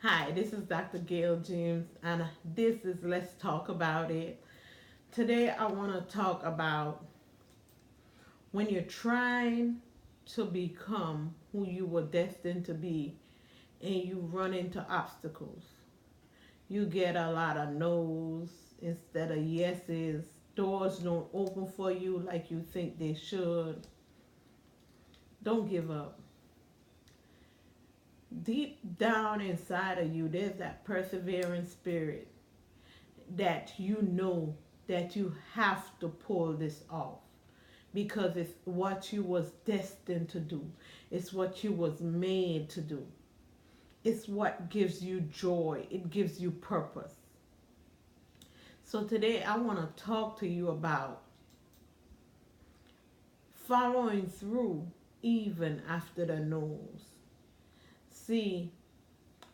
Hi, this is Dr. Gail James, and this is Let's Talk About It. Today, I want to talk about when you're trying to become who you were destined to be and you run into obstacles. You get a lot of no's instead of yeses. Doors don't open for you like you think they should. Don't give up. Deep down inside of you, there's that persevering spirit that you know that you have to pull this off because it's what you was destined to do. It's what you was made to do. It's what gives you joy. It gives you purpose. So today I want to talk to you about following through even after the no's. See,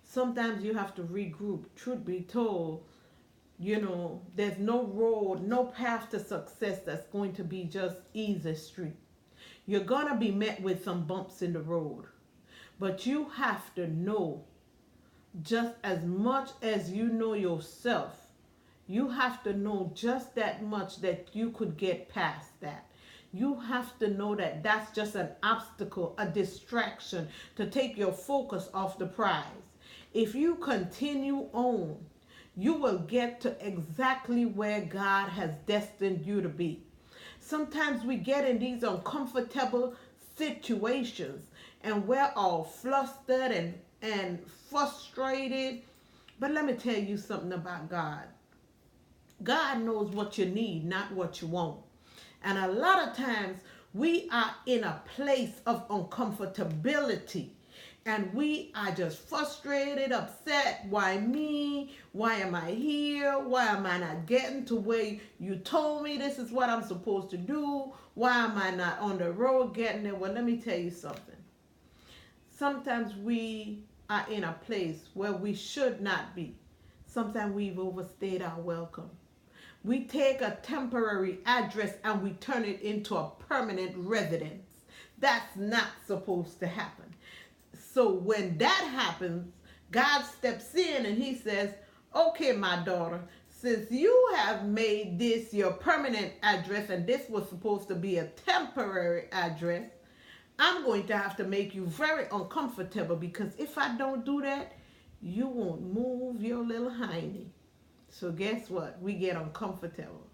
sometimes you have to regroup. Truth be told, there's no road, no path to success that's going to be just easy street. You're going to be met with some bumps in the road. But you have to know, just as much as you know yourself, you have to know just that much that you could get past that. You have to know that that's just an obstacle, a distraction to take your focus off the prize. If you continue on, you will get to exactly where God has destined you to be. Sometimes we get in these uncomfortable situations and we're all flustered and frustrated. But let me tell you something about God. God knows what you need, not what you want. And a lot of times we are in a place of uncomfortability and we are just frustrated, upset. Why me? Why am I here? Why am I not getting to where you told me this is what I'm supposed to do? Why am I not on the road getting there? Well, let me tell you something. Sometimes we are in a place where we should not be. Sometimes we've overstayed our welcome. We take a temporary address and we turn it into a permanent residence. That's not supposed to happen. So when that happens, God steps in and he says, okay, my daughter, since you have made this your permanent address and this was supposed to be a temporary address, I'm going to have to make you very uncomfortable because if I don't do that, you won't move your little hiney. So guess what? We get uncomfortable.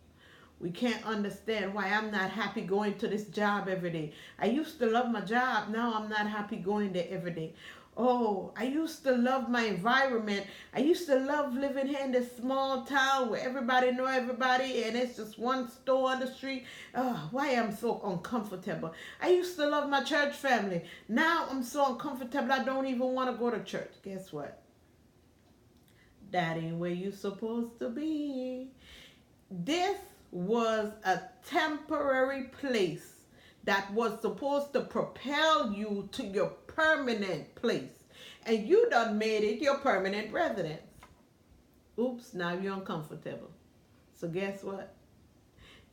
We can't understand why I'm not happy going to this job every day. I used to love my job. Now I'm not happy going there every day. Oh, I used to love my environment. I used to love living here in this small town where everybody know everybody and it's just one store on the street. Oh, why I'm so uncomfortable. I used to love my church family. Now I'm so uncomfortable I don't even want to go to church. Guess what? That ain't where you supposed to be. This was a temporary place that was supposed to propel you to your permanent place. And you done made it your permanent residence. Oops, now you're uncomfortable. So guess what?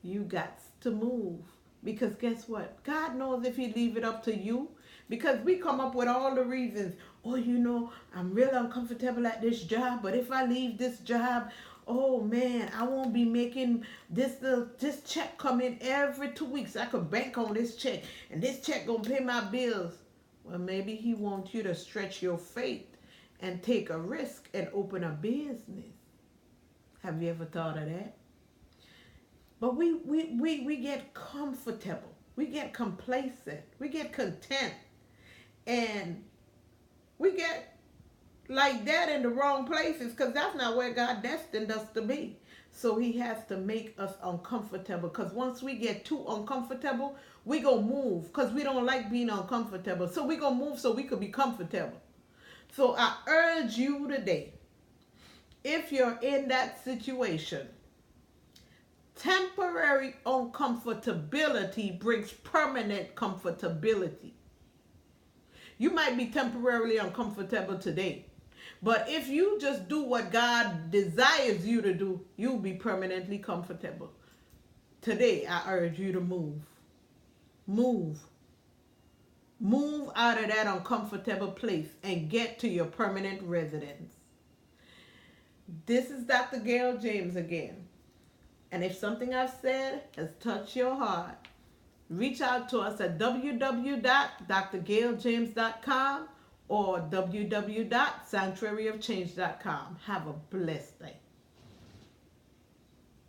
You got to move. Because guess what? God knows if he leave it up to you. Because we come up with all the reasons. Oh, I'm real uncomfortable at this job. But if I leave this job, oh man, I won't be making this check come in every 2 weeks. I could bank on this check. And this check gonna pay my bills. Well, maybe he wants you to stretch your faith and take a risk and open a business. Have you ever thought of that? But we get comfortable. We get complacent. We get content. And we get like that in the wrong places because that's not where God destined us to be. So he has to make us uncomfortable because once we get too uncomfortable, we go move because we don't like being uncomfortable. So we go move so we could be comfortable. So I urge you today, if you're in that situation, temporary uncomfortability brings permanent comfortability. You might be temporarily uncomfortable today, but if you just do what God desires you to do, you'll be permanently comfortable. Today, I urge you to move. Move. Move out of that uncomfortable place and get to your permanent residence. This is Dr. Gail James again. And if something I've said has touched your heart, reach out to us at www.drgailjames.com or www.sanctuaryofchange.com. Have a blessed day.